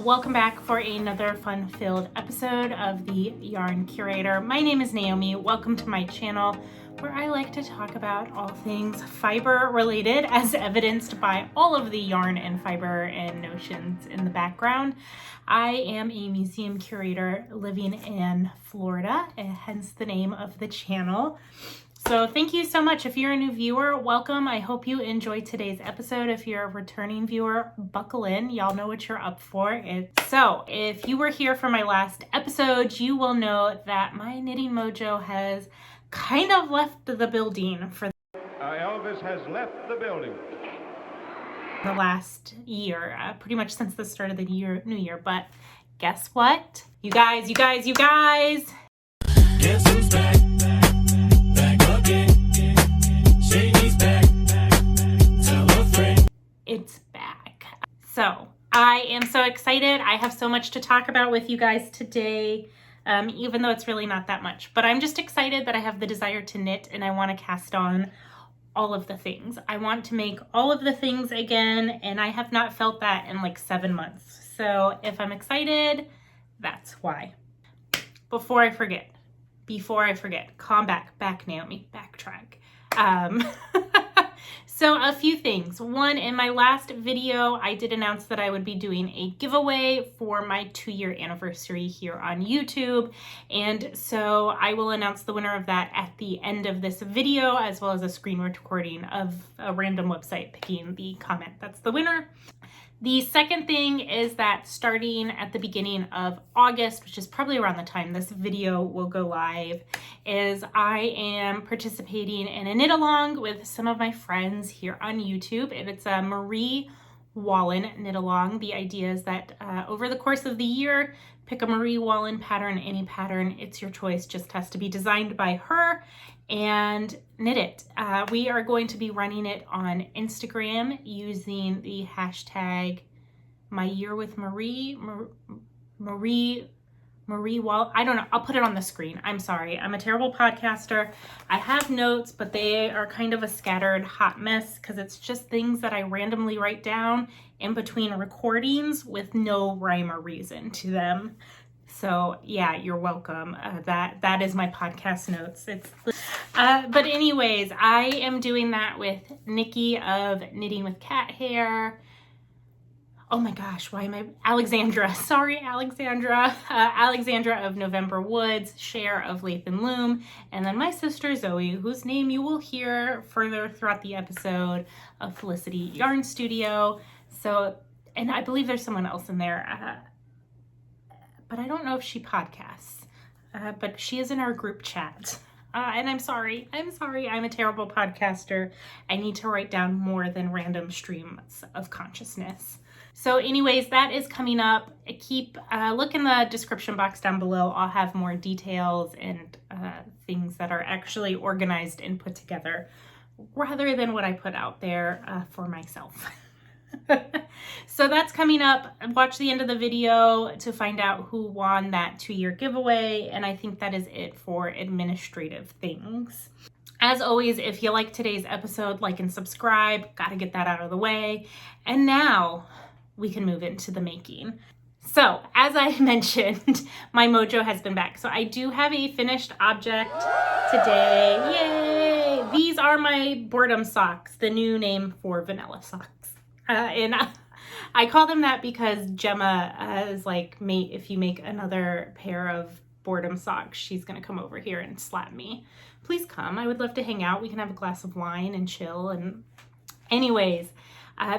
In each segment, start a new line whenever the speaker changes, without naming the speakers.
welcome back for another fun-filled episode of the Yarn Curator. My name is Naomi. Welcome to my channel where I like to talk about all things fiber related, as evidenced by all of the yarn and fiber and notions in the background. I am a museum curator living in Florida, and hence the name of the channel. So thank you so much. If you're a new viewer, welcome. I hope you enjoyed today's episode. If you're a returning viewer, buckle in. Y'all know what you're up for. So if you were here for my last episode, you will know that my knitting mojo has kind of left the building for
Elvis has left the building.
the last year, pretty much since the start of the new year. But guess what? You guys. Guess who's back? It's back. So I am so excited. I have so much to talk about with you guys today, even though it's really not that much. But I'm just excited that I have the desire to knit and I want to cast on all of the things. I want to make all of the things again, and I have not felt that in like 7 months. So if I'm excited, that's why. Before I forget, calm back Naomi, backtrack. So a few things. One, in my last video, I did announce that I would be doing a giveaway for my 2-year anniversary here on YouTube. And so I will announce the winner of that at the end of this video, as well as a screen recording of a random website picking the comment that's the winner. The second thing is that starting at the beginning of August, which is probably around the time this video will go live, is I am participating in a knit along with some of my friends here on YouTube. And it's a Marie Wallin knit along. The idea is that over the course of the year, pick a Marie Wallin pattern, any pattern, it's your choice, just has to be designed by her, and knit it. We are going to be running it on Instagram using the hashtag Marie Wall. I don't know. I'll put it on the screen. I'm sorry. I'm a terrible podcaster. I have notes, but they are kind of a scattered hot mess because it's just things that I randomly write down in between recordings with no rhyme or reason to them. So yeah, you're welcome. That is my podcast notes. But anyways, I am doing that with Nikki of Knitting with Cat Hair. Oh my gosh, why am I? Alexandra. Sorry, Alexandra. Alexandra of November Woods, Cher of Lathe and Loom, and then my sister Zoe, whose name you will hear further throughout the episode, of Felicity Yarn Studio. So, and I believe there's someone else in there, but I don't know if she podcasts, but she is in our group chat. And I'm sorry, I'm a terrible podcaster. I need to write down more than random streams of consciousness. So anyways, that is coming up. Look in the description box down below. I'll have more details and things that are actually organized and put together rather than what I put out there for myself. So that's coming up. Watch the end of the video to find out who won that 2-year giveaway. And I think that is it for administrative things. As always, if you like today's episode, like and subscribe. Gotta get that out of the way. And now we can move into the making. So as I mentioned, my mojo has been back. So I do have a finished object today. Yay! These are my boredom socks, the new name for vanilla socks. And I call them that because Gemma is like, mate, if you make another pair of boredom socks, she's gonna come over here and slap me. Please come. I would love to hang out. We can have a glass of wine and chill. And anyways,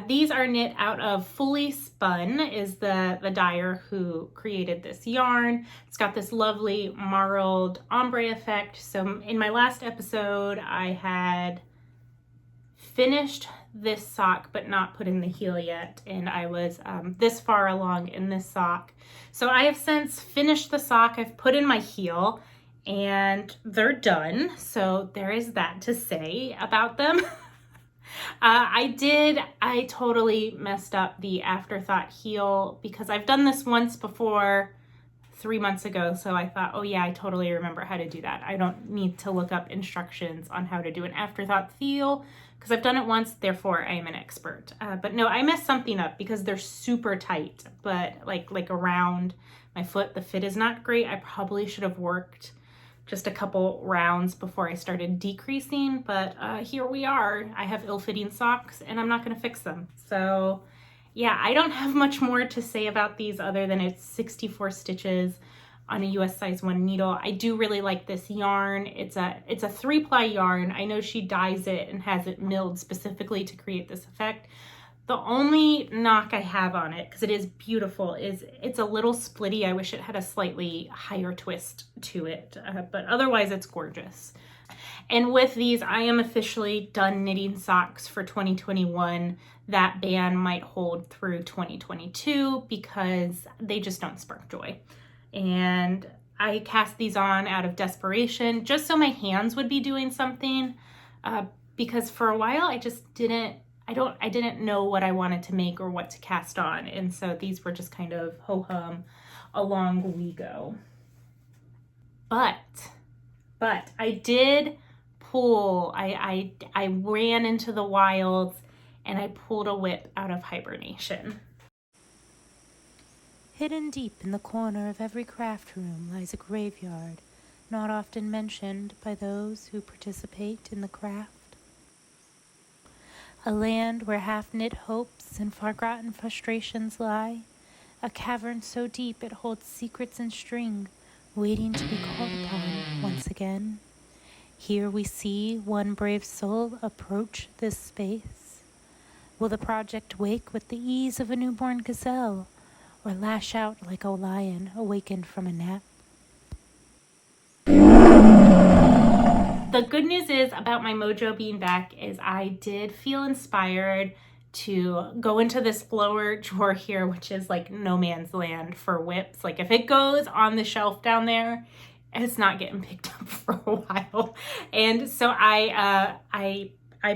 these are knit out of Fully Spun, is the dyer who created this yarn. It's got this lovely marled ombre effect. So in my last episode, I had finished this sock but not put in the heel yet, and I was this far along in this sock. So I have since finished the sock. I've put in my heel and they're done. So there is that to say about them. I totally messed up the afterthought heel because I've done this once before 3 months ago, so I thought, oh yeah, I totally remember how to do that. I don't need to look up instructions on how to do an afterthought feel because I've done it once, therefore I am an expert. But no, I messed something up because they're super tight, but like around my foot, the fit is not great. I probably should have worked just a couple rounds before I started decreasing, but here we are. I have ill-fitting socks and I'm not gonna fix them. So yeah, I don't have much more to say about these other than it's 64 stitches on a US size 1 needle. I do really like this yarn. It's a 3-ply yarn. I know she dyes it and has it milled specifically to create this effect. The only knock I have on it, because it is beautiful, is it's a little splitty. I wish it had a slightly higher twist to it, but otherwise it's gorgeous. And with these, I am officially done knitting socks for 2021. That ban might hold through 2022 because they just don't spark joy. And I cast these on out of desperation, just so my hands would be doing something, because for a while I just didn't know what I wanted to make or what to cast on. And so these were just kind of ho-hum along we go. But I did pull, I ran into the wilds and I pulled a whip out of hibernation.
Hidden deep in the corner of every craft room lies a graveyard, not often mentioned by those who participate in the craft. A land where half-knit hopes and forgotten frustrations lie, a cavern so deep it holds secrets in string, waiting to be called upon once again. Here we see one brave soul approach this space. Will the project wake with the ease of a newborn gazelle, or lash out like a lion awakened from a nap?
The good news is about my mojo being back is I did feel inspired to go into this flower drawer here, which is like no man's land for whips. Like if it goes on the shelf down there, it's not getting picked up for a while. And so I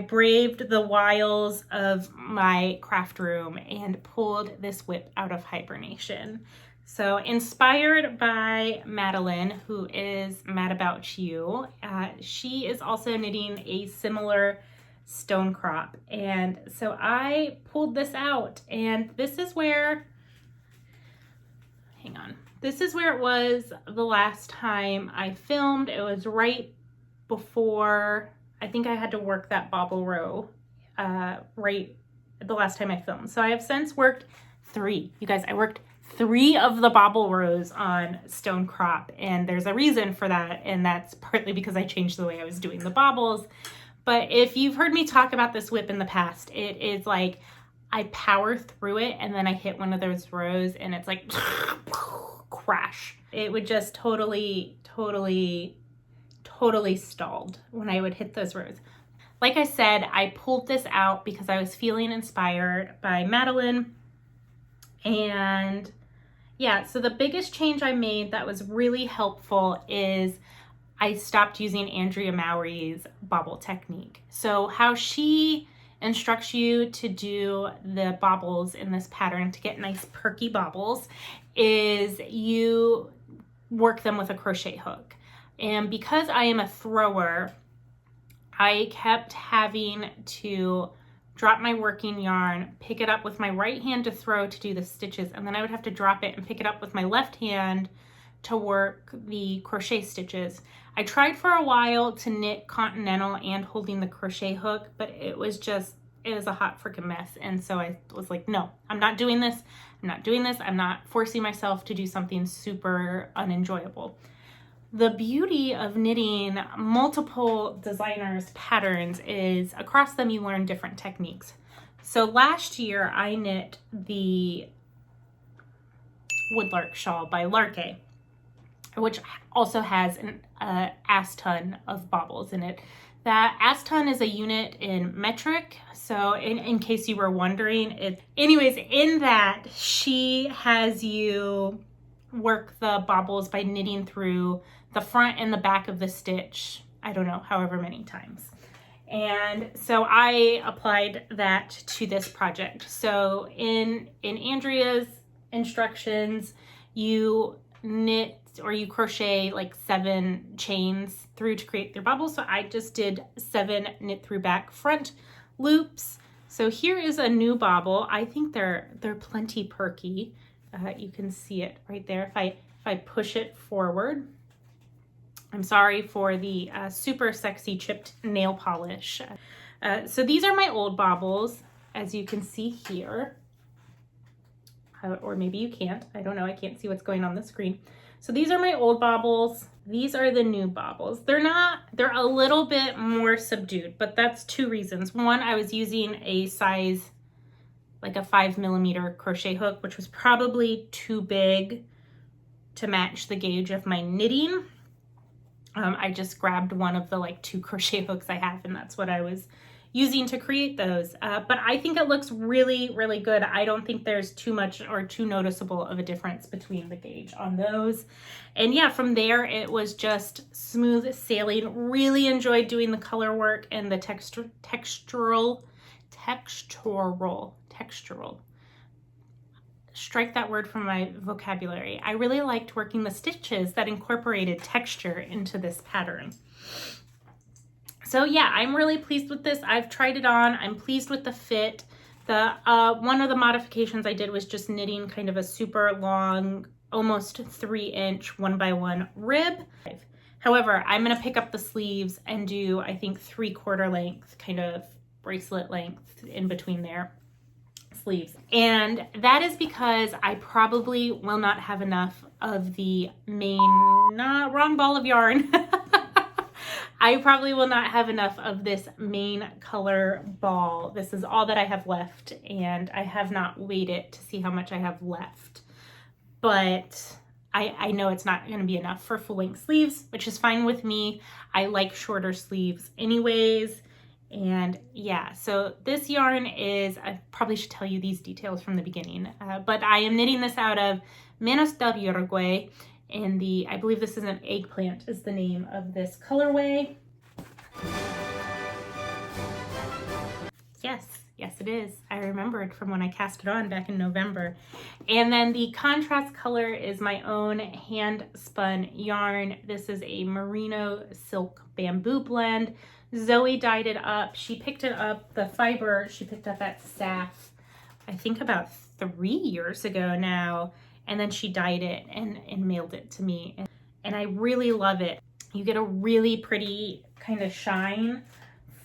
braved the wiles of my craft room and pulled this whip out of hibernation. So inspired by Madeline, who is Mad About You, she is also knitting a similar StoneCrop. And so I pulled this out, and this is where, hang on, this is where it was the last time I filmed. It was right before, I think I had to work that bobble row right the last time I filmed. So I have since worked 3. You guys, I worked 3 of the bobble rows on StoneCrop, and there's a reason for that, and that's partly because I changed the way I was doing the bobbles. But if you've heard me talk about this whip in the past, it is like I power through it and then I hit one of those rows and it's like crash. It would just totally stalled when I would hit those rows. Like I said, I pulled this out because I was feeling inspired by Madeline. And yeah, so the biggest change I made that was really helpful is I stopped using Andrea Mowry's bobble technique. So how she instructs you to do the bobbles in this pattern to get nice perky bobbles is you work them with a crochet hook. And because I am a thrower, I kept having to drop my working yarn, pick it up with my right hand to throw to do the stitches, and then I would have to drop it and pick it up with my left hand to work the crochet stitches. I tried for a while to knit continental and holding the crochet hook, but it was a hot freaking mess. And so I was like, no, I'm not doing this. I'm not forcing myself to do something super unenjoyable. The beauty of knitting multiple designers' patterns is across them you learn different techniques. So last year I knit the Woodlark shawl by Larkay, which also has an ass ton of bobbles in it. That ass ton is a unit in metric, so in case you were wondering, anyways, in that she has you work the bobbles by knitting through the front and the back of the stitch, I don't know, however many times. And so I applied that to this project. So in Andrea's instructions, you knit or you crochet like 7 chains through to create your bubble. So I just did 7 knit through back front loops. So here is a new bobble. I think they're plenty perky. You can see it right there. If I push it forward, I'm sorry for the super sexy chipped nail polish. So these are my old baubles, as you can see here. Or maybe you can't. I don't know. I can't see what's going on the screen. So these are my old baubles. These are the new baubles. They're a little bit more subdued, but that's 2 reasons. One, I was using a size, like a 5mm crochet hook, which was probably too big to match the gauge of my knitting. I just grabbed one of the like 2 crochet hooks I have, and that's what I was using to create those. But I think it looks really, really good. I don't think there's too much or too noticeable of a difference between the gauge on those. And yeah, from there, it was just smooth sailing. Really enjoyed doing the color work and the textural. Strike that word from my vocabulary. I really liked working the stitches that incorporated texture into this pattern. So yeah, I'm really pleased with this. I've tried it on. I'm pleased with the fit. One of the modifications I did was just knitting kind of a super long, almost 3-inch 1x1 rib. However, I'm gonna pick up the sleeves and do, I think, 3/4 length, kind of bracelet length in between their sleeves. And that is because I probably will not have enough of the main, wrong ball of yarn. I probably will not have enough of this main color ball. This is all that I have left, and I have not weighed it to see how much I have left. But I know it's not going to be enough for full length sleeves, which is fine with me. I like shorter sleeves anyways. And yeah, so this yarn is, I probably should tell you these details from the beginning, but I am knitting this out of Manos del Uruguay. And I believe this is an eggplant is the name of this colorway. Yes it is. I remembered from when I cast it on back in November. And then the contrast color is my own hand spun yarn. This is a merino silk bamboo blend. Zoe dyed it up. She picked it up, the fiber she picked up at SAF, I think about 3 years ago now. And then she dyed it and mailed it to me. And I really love it. You get a really pretty kind of shine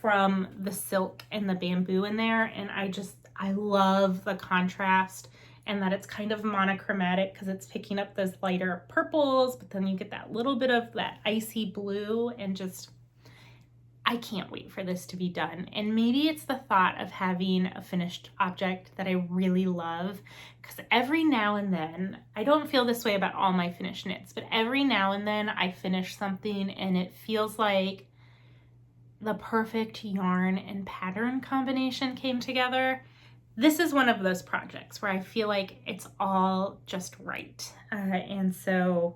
from the silk and the bamboo in there. And I love the contrast and that it's kind of monochromatic because it's picking up those lighter purples, but then you get that little bit of that icy blue, and just, I can't wait for this to be done. And maybe it's the thought of having a finished object that I really love, because every now and then, I don't feel this way about all my finished knits, but every now and then I finish something and it feels like the perfect yarn and pattern combination came together. This is one of those projects where I feel like it's all just right. And so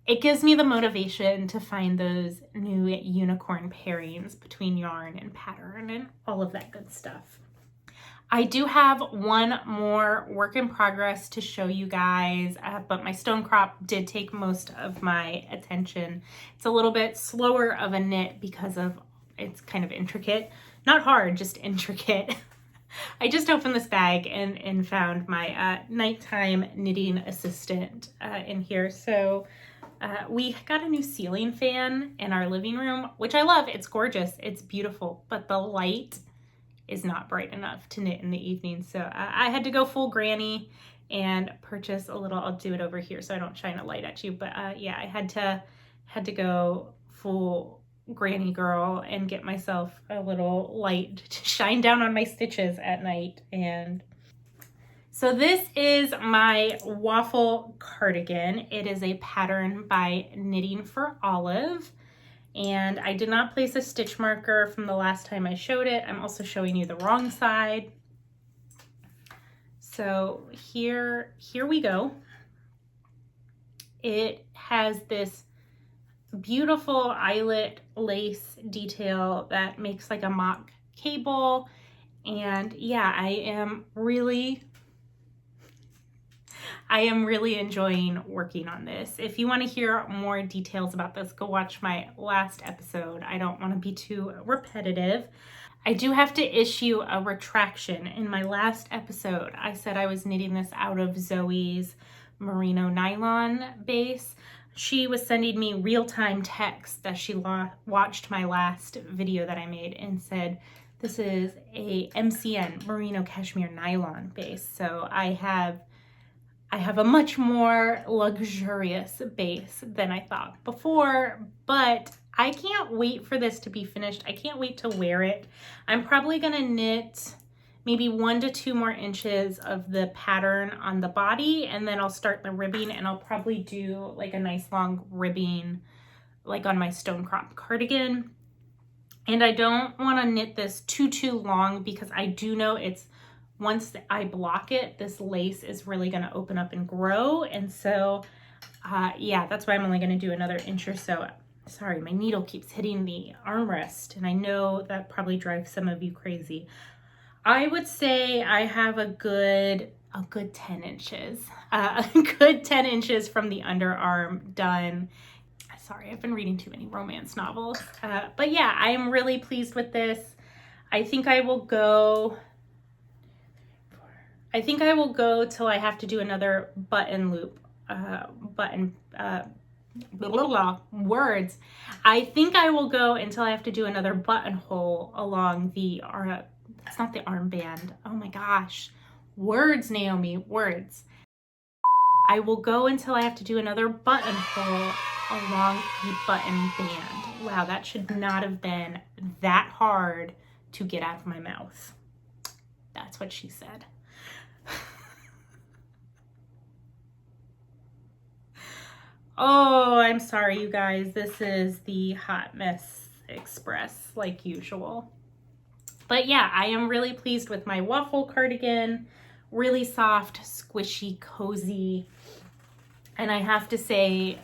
it gives me the motivation to find those new unicorn pairings between yarn and pattern and all of that good stuff. I do have one more work in progress to show you guys, but my StoneCrop did take most of my attention. It's a little bit slower of a knit because of it's kind of intricate. Not hard, just intricate. I just opened this bag and found my nighttime knitting assistant in here. So we got a new ceiling fan in our living room, which I love. It's gorgeous. It's beautiful, but the light is not bright enough to knit in the evening. So I had to go full granny and purchase a little, I'll do it over here so I don't shine a light at you. But yeah, I had to go full granny girl and get myself a little light to shine down on my stitches at night. And so this is my Waffle Cardigan. It is a pattern by Knitting for Olive. And I did not place a stitch marker from the last time I showed it. I'm also showing you the wrong side. So here we go. It has this beautiful eyelet lace detail that makes like a mock cable. And yeah, I am really enjoying working on this. If you want to hear more details about this, go watch my last episode. I don't want to be too repetitive. I do have to issue a retraction. In my last episode, I said I was knitting this out of Zoe's merino nylon base. She was sending me real-time text that she watched my last video that I made and said, this is a MCN, merino cashmere nylon base. So I have a much more luxurious base than I thought before, but I can't wait for this to be finished. I can't wait to wear it. I'm probably gonna knit maybe 1 to 2 more inches of the pattern on the body, and then I'll start the ribbing, and I'll probably do like a nice long ribbing like on my StoneCrop cardigan. And I don't want to knit this too long because I do know it's, once I block it, this lace is really going to open up and grow. And so yeah, that's why I'm only going to do another inch or so. Sorry, my needle keeps hitting the armrest, and I know that probably drives some of you crazy. I would say I have a good 10 inches, a good 10 inches from the underarm done. Sorry, I've been reading too many romance novels. But yeah, I am really pleased with this. I think I will go till I have to do another button loop, words. I think I will go until I have to do another buttonhole along the, it's not the armband. Oh my gosh. Words, Naomi, words. I will go until I have to do another buttonhole along the button band. Wow, that should not have been that hard to get out of my mouth. That's what she said. Oh, I'm sorry, you guys. This is the Hot Mess Express, like usual. But yeah, I am really pleased with my waffle cardigan. Really soft, squishy, cozy. And I have to say,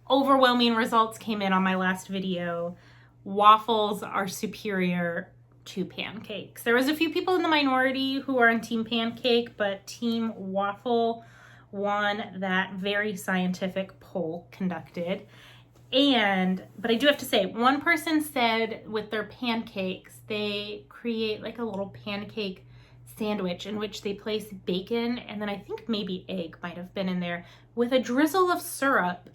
overwhelming results came in on my last video. Waffles are superior to pancakes. There was a few people in the minority who are on Team Pancake, but Team Waffle won that very scientific poll conducted. But I do have to say, one person said with their pancakes, they create like a little pancake sandwich in which they place bacon, and then I think maybe egg might have been in there, with a drizzle of syrup,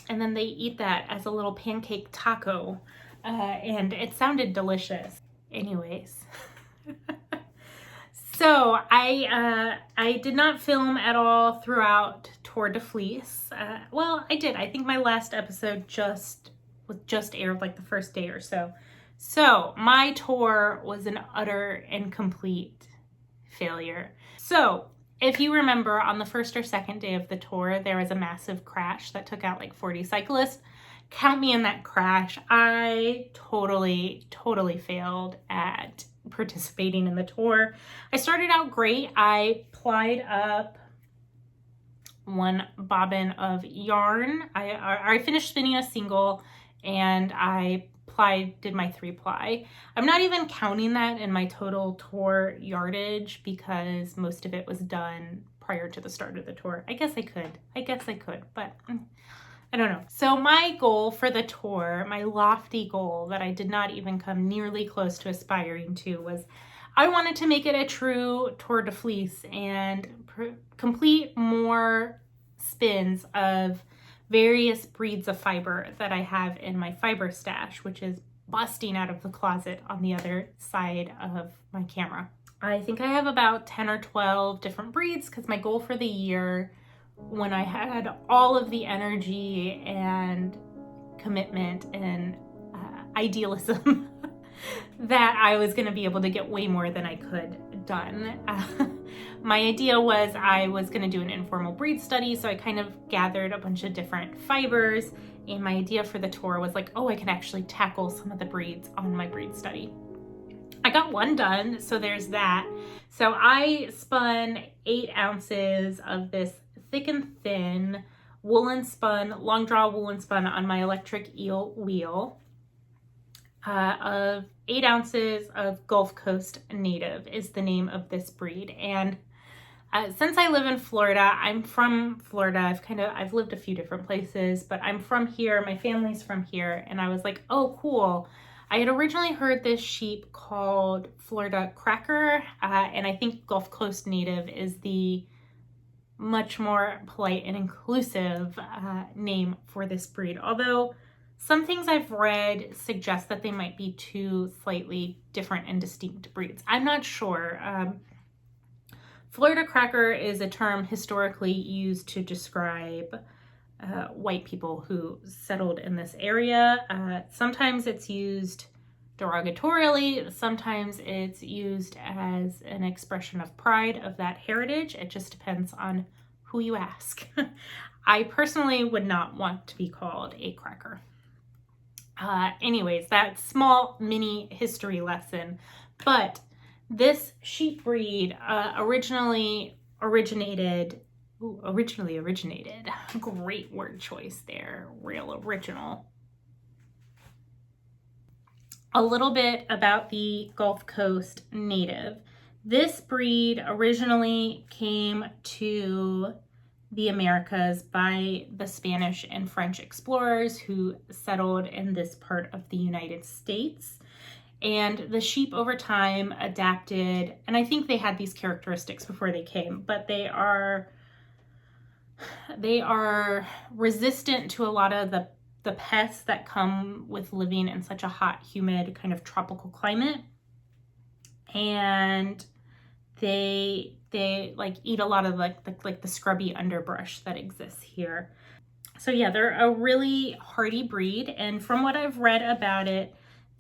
and then they eat that as a little pancake taco, and it sounded delicious. Anyways. So I did not film at all throughout Tour de Fleece. Well, I did. I think my last episode just aired like the first day or so. So my tour was an utter and complete failure. So if you remember, on the first or second day of the tour, there was a massive crash that took out like 40 cyclists. Count me in that crash. I totally failed at participating in the tour. I started out great. I plied up 1 bobbin of yarn. I finished spinning a single, and I did my 3-ply. I'm not even counting that in my total tour yardage because most of it was done prior to the start of the tour. I guess I could, but I don't know. So my goal for the tour, my lofty goal that I did not even come nearly close to aspiring to, was I wanted to make it a true Tour de Fleece and complete more spins of various breeds of fiber that I have in my fiber stash, which is busting out of the closet on the other side of my camera. I think I have about 10 or 12 different breeds because my goal for the year, when I had all of the energy and commitment and idealism that I was going to be able to get way more than I could done. My idea was I was going to do an informal breed study, so I kind of gathered a bunch of different fibers, and my idea for the tour was like, oh, I can actually tackle some of the breeds on my breed study. I got 1 done, so there's that. So I spun 8 ounces of this thick and thin woolen spun, long draw woolen spun on my electric eel wheel. Of 8 ounces of Gulf Coast Native is the name of this breed. And Since I live in Florida, I'm from Florida. I've lived a few different places, but I'm from here. My family's from here. And I was like, oh, cool. I had originally heard this sheep called Florida Cracker. And I think Gulf Coast Native is the much more polite and inclusive name for this breed. Although some things I've read suggest that they might be two slightly different and distinct breeds. I'm not sure. Florida Cracker is a term historically used to describe white people who settled in this area. Sometimes it's used derogatorily, sometimes it's used as an expression of pride of that heritage. It just depends on who you ask. I personally would not want to be called a cracker. Anyways, that small mini history lesson. But this sheep breed originally originated, great word choice there, real original. A little bit about the Gulf Coast Native. This breed originally came to the Americas by the Spanish and French explorers who settled in this part of the United States. And the sheep over time adapted, and I think they had these characteristics before they came, but they are resistant to a lot of the pests that come with living in such a hot, humid, kind of tropical climate. And they like eat a lot of like the scrubby underbrush that exists here. So yeah, they're a really hardy breed, and from what I've read about it,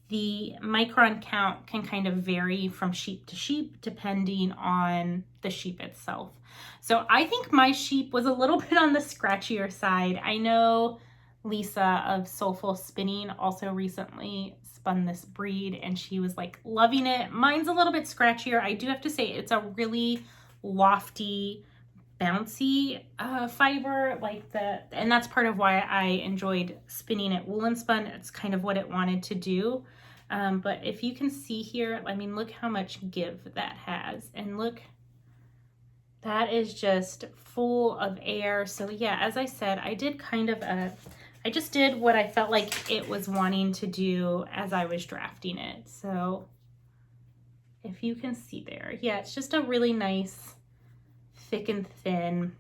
the micron count can kind of vary from sheep to sheep depending on the sheep itself. So I think my sheep was a little bit on the scratchier side. I know Lisa of Soulful Spinning also recently spun this breed and she was like loving it. Mine's a little bit scratchier. I do have to say it's a really lofty, bouncy fiber, and that's part of why I enjoyed spinning it woolen spun. It's kind of what it wanted to do. But if you can see here, I mean, look how much give that has, and look, that is just full of air. So yeah, as I said, I did I just did what I felt like it was wanting to do as I was drafting it. So if you can see there, yeah, it's just a really nice, thick and thin.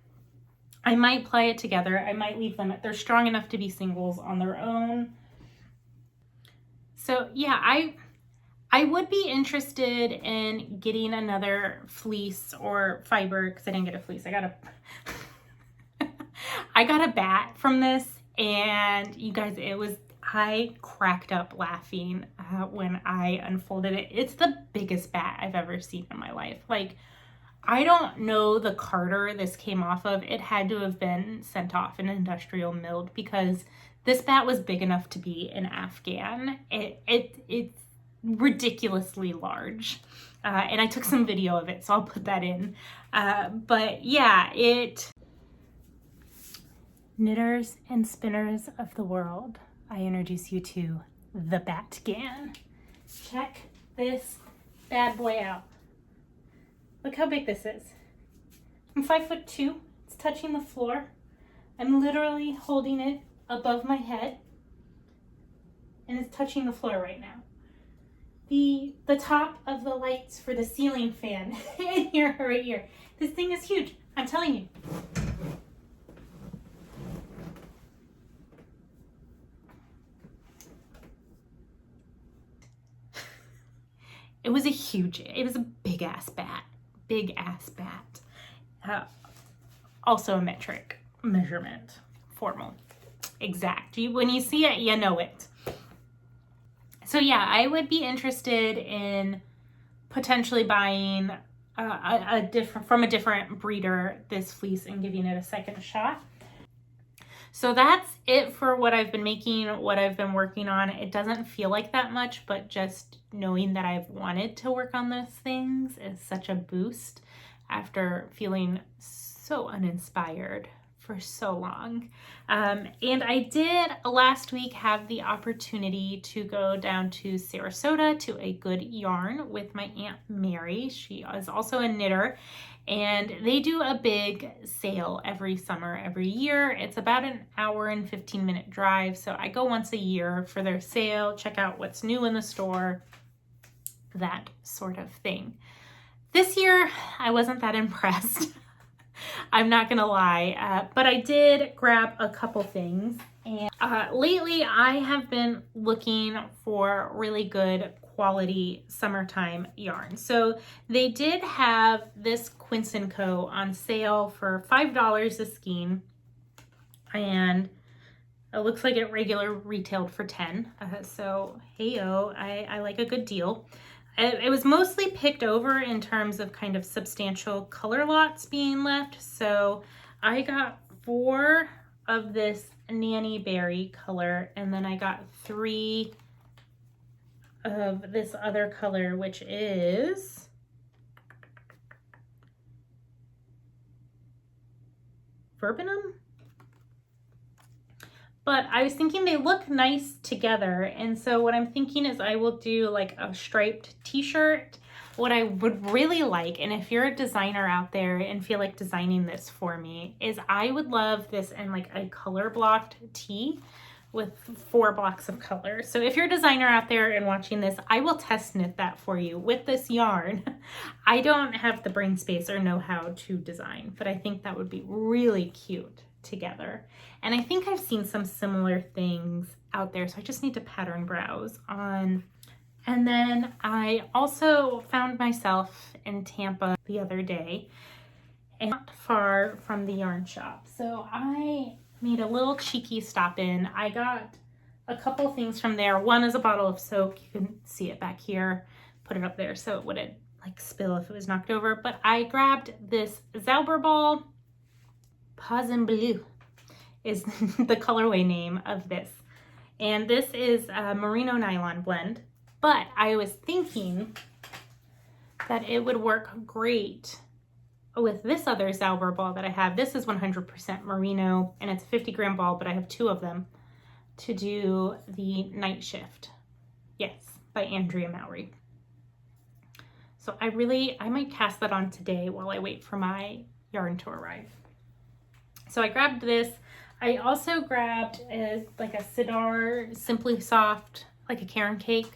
I might ply it together. I might leave them, they're strong enough to be singles on their own. So yeah, I would be interested in getting another fleece or fiber, because I didn't get a fleece. I got a bat from this, and you guys, I cracked up laughing when I unfolded it. It's the biggest bat I've ever seen in my life. Like, I don't know the carder this came off of. It had to have been sent off and industrial milled, because this bat was big enough to be an Afghan. It's ridiculously large. And I took some video of it, so I'll put that in. But yeah, knitters and spinners of the world, I introduce you to the Batgan. Check this bad boy out. Look how big this is. I'm 5'2". It's touching the floor. I'm literally holding it above my head, and it's touching the floor right now. The top of the lights for the ceiling fan in here, right here. This thing is huge. I'm telling you. It was a big ass bat. Also a metric measurement, formal, exact. When you see it, you know it. So yeah, I would be interested in potentially buying from a different breeder this fleece and giving it a second shot. So that's it for what I've been making, what I've been working on. It doesn't feel like that much, but just knowing that I've wanted to work on those things is such a boost after feeling so uninspired for so long. And I did last week have the opportunity to go down to Sarasota to a Good Yarn with my Aunt Mary. She is also a knitter, And they do a big sale every summer, every year. It's about an hour and 15-minute drive. So I go once a year for their sale, check out what's new in the store, that sort of thing. This year, I wasn't that impressed. I'm not gonna lie, but I did grab a couple things. And lately, I have been looking for really good quality summertime yarn. So they did have this Quince & Co. on sale for $5 a skein, and it looks like it regular retailed for 10. So hey-o, I like a good deal. It was mostly picked over in terms of kind of substantial color lots being left. So I got 4 of this Nanny Berry color, and then I got 3 of this other color, which is Verbinum. But I was thinking they look nice together. And so what I'm thinking is I will do like a striped t-shirt. What I would really like, and if you're a designer out there and feel like designing this for me, is I would love this in like a color blocked tee with 4 blocks of color. So if you're a designer out there and watching this, I will test knit that for you with this yarn. I don't have the brain space or know how to design, but I think that would be really cute together. And I think I've seen some similar things out there, so I just need to pattern browse on. And then I also found myself in Tampa the other day, and not far from the yarn shop. So I made a little cheeky stop in. I got a couple things from there. One is a bottle of soap. You can see it back here. Put it up there so it wouldn't like spill if it was knocked over. But I grabbed this Zauberball Pause in Bleu is the colorway name of this. And this is a merino nylon blend. But I was thinking that it would work great with this other Zauber ball that I have. This is 100% merino, and it's a 50-gram ball, but I have 2 of them to do the night shift. Yes, by Andrea Mowry. So I might cast that on today while I wait for my yarn to arrive. So I grabbed this. I also grabbed like a Sidar Simply Soft, like a Caron cake,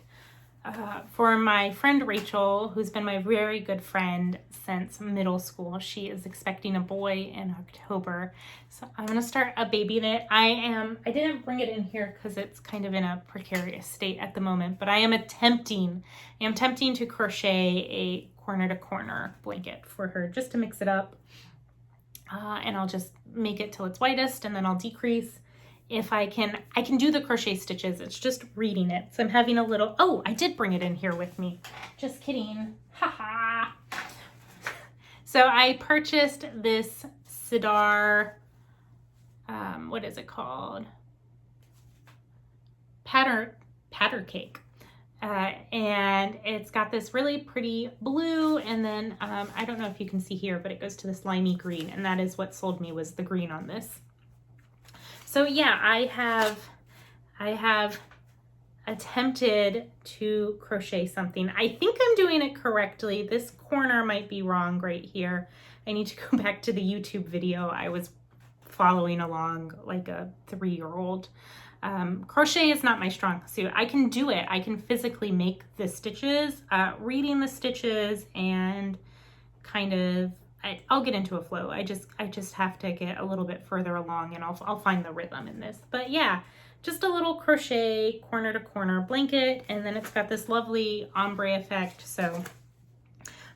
for my friend Rachel, who's been my very good friend since middle school. She is expecting a boy in October. So I'm gonna start a baby knit. I didn't bring it in here because it's kind of in a precarious state at the moment, but I am attempting to crochet a corner to corner blanket for her just to mix it up. And I'll just make it till it's whitest, and then I'll decrease. If I can do the crochet stitches. It's just reading it. So I'm having a little, oh, I did bring it in here with me. Just kidding. Haha. So I purchased this Sidar, what is it called? Patter cake. And it's got this really pretty blue, and then I don't know if you can see here, but it goes to the slimy green, and that is what sold me, was the green on this. So yeah, I have attempted to crochet something. I think I'm doing it correctly. This corner might be wrong right here. I need to go back to the YouTube video. I was following along like a 3-year-old. Crochet is not my strong suit. I can do it. I can physically make the stitches, reading the stitches, and kind of, I'll get into a flow. I just have to get a little bit further along, and I'll find the rhythm in this. But yeah, just a little crochet corner to corner blanket, and then it's got this lovely ombre effect. So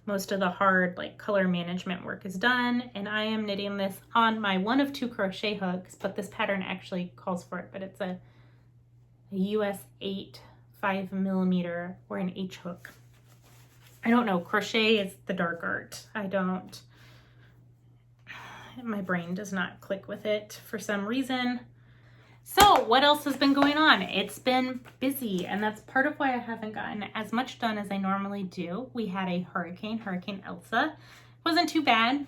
most of the hard like color management work is done, and I am knitting this on my 1 of 2 crochet hooks, but this pattern actually calls for it, but it's a US 8 5mm or an H hook. I don't know, crochet is the dark art. My brain does not click with it for some reason. So what else has been going on? It's been busy, and that's part of why I haven't gotten as much done as I normally do. We had a Hurricane Elsa. Wasn't too bad.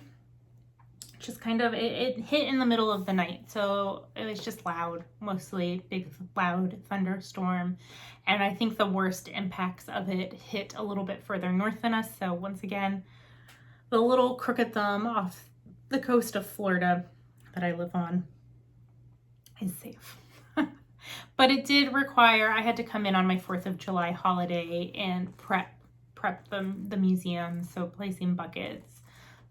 Just kind of, it hit in the middle of the night, so it was just loud, mostly big, loud thunderstorm. And I think the worst impacts of it hit a little bit further north than us. So once again, the little crooked thumb off the coast of Florida that I live on is safe. But it did require, I had to come in on my 4th of July holiday and prep the museum. So placing buckets,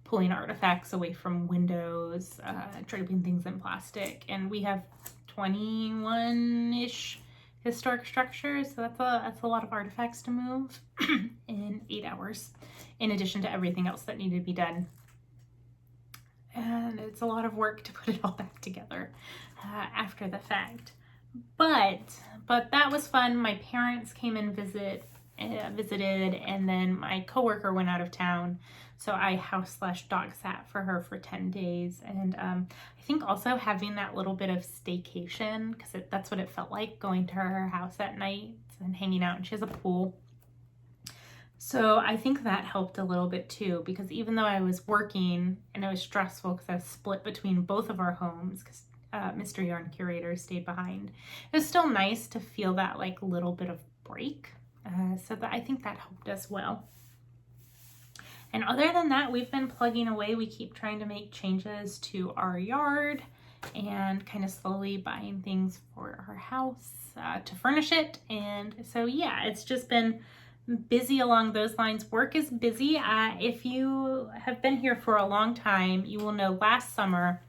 pulling artifacts away from windows, draping things in plastic. And we have 21-ish historic structures. So that's a lot of artifacts to move in 8 hours, in addition to everything else that needed to be done. And it's a lot of work to put it all back together after the fact. But that was fun. My parents came and visited, and then my coworker went out of town, so I house/dog sat for her for 10 days. And I think also having that little bit of staycation, because that's what it felt like, going to her house at night and hanging out. And she has a pool, so I think that helped a little bit too, because even though I was working and it was stressful because I was split between both of our homes, because Mr. Yarn Curator stayed behind, it was still nice to feel that like little bit of break. So that I think that helped as well. And other than that, we've been plugging away. We keep trying to make changes to our yard and kind of slowly buying things for our house to furnish it. And so yeah, it's just been busy along those lines. Work is busy. If you have been here for a long time, you will know last summer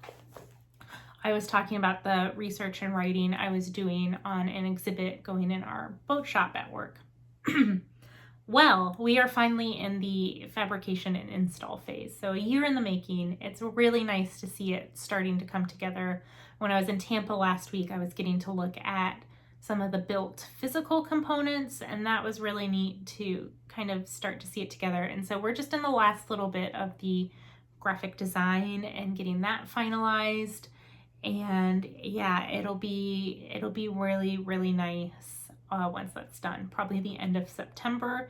I was talking about the research and writing I was doing on an exhibit going in our boat shop at work. Well, we are finally in the fabrication and install phase. So a year in the making. It's really nice to see it starting to come together. When I was in Tampa last week, I was getting to look at some of the built physical components, and that was really neat to kind of start to see it together. And so we're just in the last little bit of the graphic design and getting that finalized. And yeah, it'll be really, really nice once that's done, probably the end of September.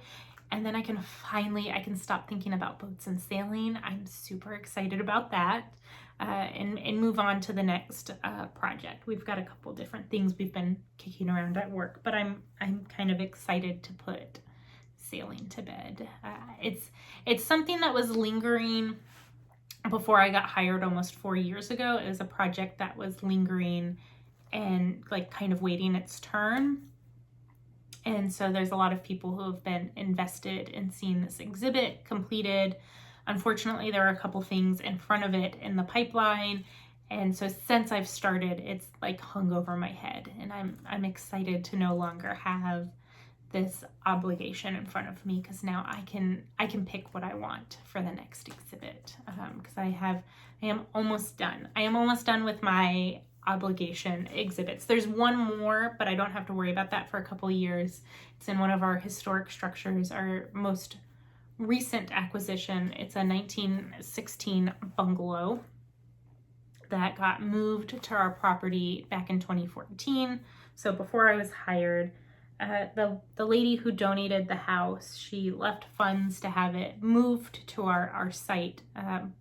And then I can stop thinking about boats and sailing. I'm super excited about that, and move on to the next project. We've got a couple different things we've been kicking around at work, but I'm kind of excited to put sailing to bed. It's something that was lingering before I got hired almost 4 years ago. It was a project that was lingering and like kind of waiting its turn. And so there's a lot of people who have been invested in seeing this exhibit completed. Unfortunately, there are a couple things in front of it in the pipeline. And so since I've started, it's like hung over my head, and I'm excited to no longer have this obligation in front of me, because now I can pick what I want for the next exhibit, because I am almost done. I am almost done with my obligation exhibits. There's one more, but I don't have to worry about that for a couple of years. It's in one of our historic structures, our most recent acquisition. It's a 1916 bungalow that got moved to our property back in 2014. So before I was hired, the lady who donated the house, she left funds to have it moved to our site,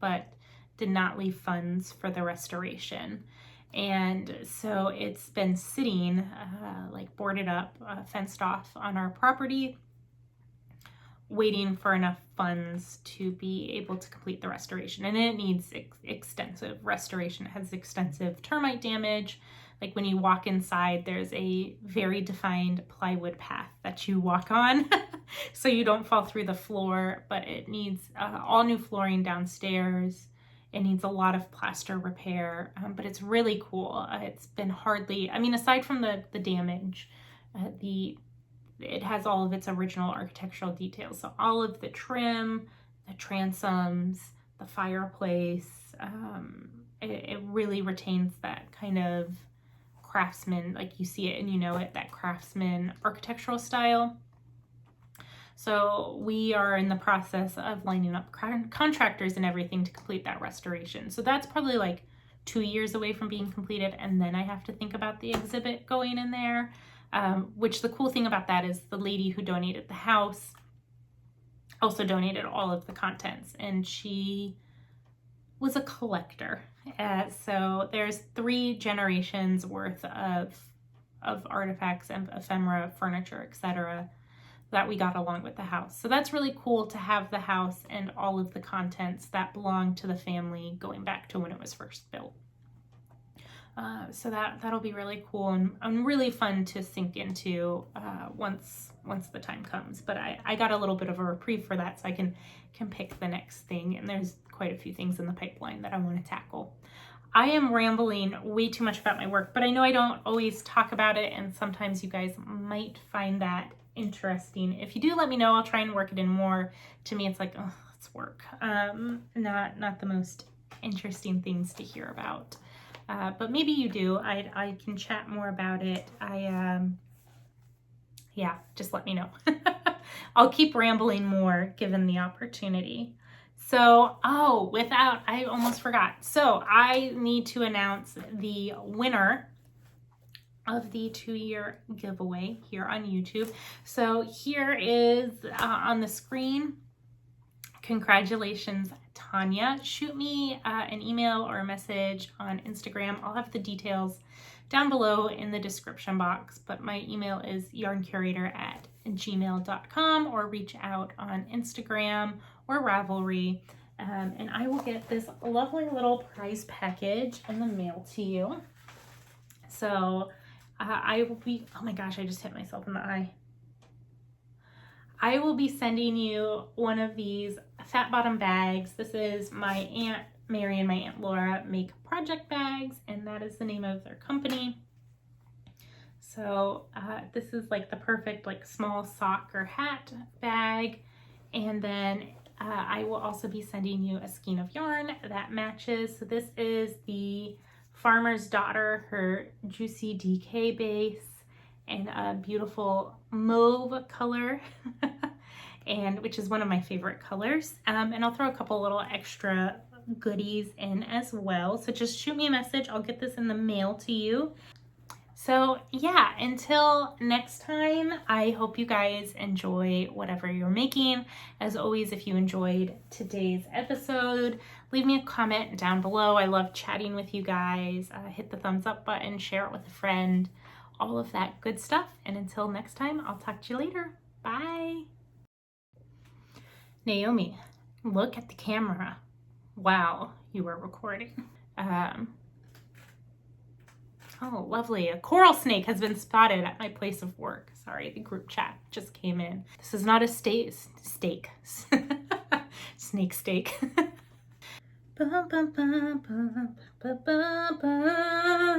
but did not leave funds for the restoration. And so it's been sitting like boarded up, fenced off on our property, waiting for enough funds to be able to complete the restoration. And it needs extensive restoration. It has extensive termite damage. Like when you walk inside, there's a very defined plywood path that you walk on so you don't fall through the floor, but it needs all new flooring downstairs. It needs a lot of plaster repair, but it's really cool. It's been aside from the damage, it has all of its original architectural details. So all of the trim, the transoms, the fireplace, it really retains that kind of craftsman, like you see it and you know it, that craftsman architectural style. So we are in the process of lining up contractors and everything to complete that restoration. So that's probably like 2 years away from being completed. And then I have to think about the exhibit going in there, which the cool thing about that is the lady who donated the house also donated all of the contents, and she was a collector. So there's 3 generations worth of artifacts and ephemera, furniture, etc., that we got along with the house. So that's really cool to have the house and all of the contents that belong to the family going back to when it was first built. So that'll be really cool and really fun to sink into once the time comes. But I got a little bit of a reprieve for that, so I can pick the next thing. And there's quite a few things in the pipeline that I want to tackle. I am rambling way too much about my work, but I know I don't always talk about it, and sometimes you guys might find that interesting. If you do, let me know. I'll try and work it in more. To me, it's like, oh, it's work. Not the most interesting things to hear about. But maybe you do. I can chat more about it. Yeah, just let me know. I'll keep rambling more given the opportunity. So, I almost forgot. So I need to announce the winner of the 2-year giveaway here on YouTube. So here is on the screen. Congratulations, Tanya. Shoot me an email or a message on Instagram. I'll have the details down below in the description box, but my email is yarncurator@gmail.com, or reach out on Instagram or Ravelry, and I will get this lovely little prize package in the mail to you. So I will be, oh my gosh, I just hit myself in the eye. I will be sending you one of these fat bottom bags. This is my Aunt Mary and my Aunt Laura make project bags, and that is the name of their company. So this is like the perfect like small sock or hat bag. And then I will also be sending you a skein of yarn that matches. So this is the Farmer's Daughter, her Juicy DK base, and a beautiful mauve color, and which is one of my favorite colors. And I'll throw a couple little extra goodies in as well. So just shoot me a message. I'll get this in the mail to you. So yeah, until next time, I hope you guys enjoy whatever you're making. As always, if you enjoyed today's episode, leave me a comment down below. I love chatting with you guys. Hit the thumbs up button, share it with a friend, all of that good stuff. And until next time, I'll talk to you later. Bye. Naomi, look at the camera. Wow, you were recording. Oh, lovely. A coral snake has been spotted at my place of work. Sorry, the group chat just came in. This is not a steak. Snake steak. Bum, bum, bum, bum, bum, bum, bum.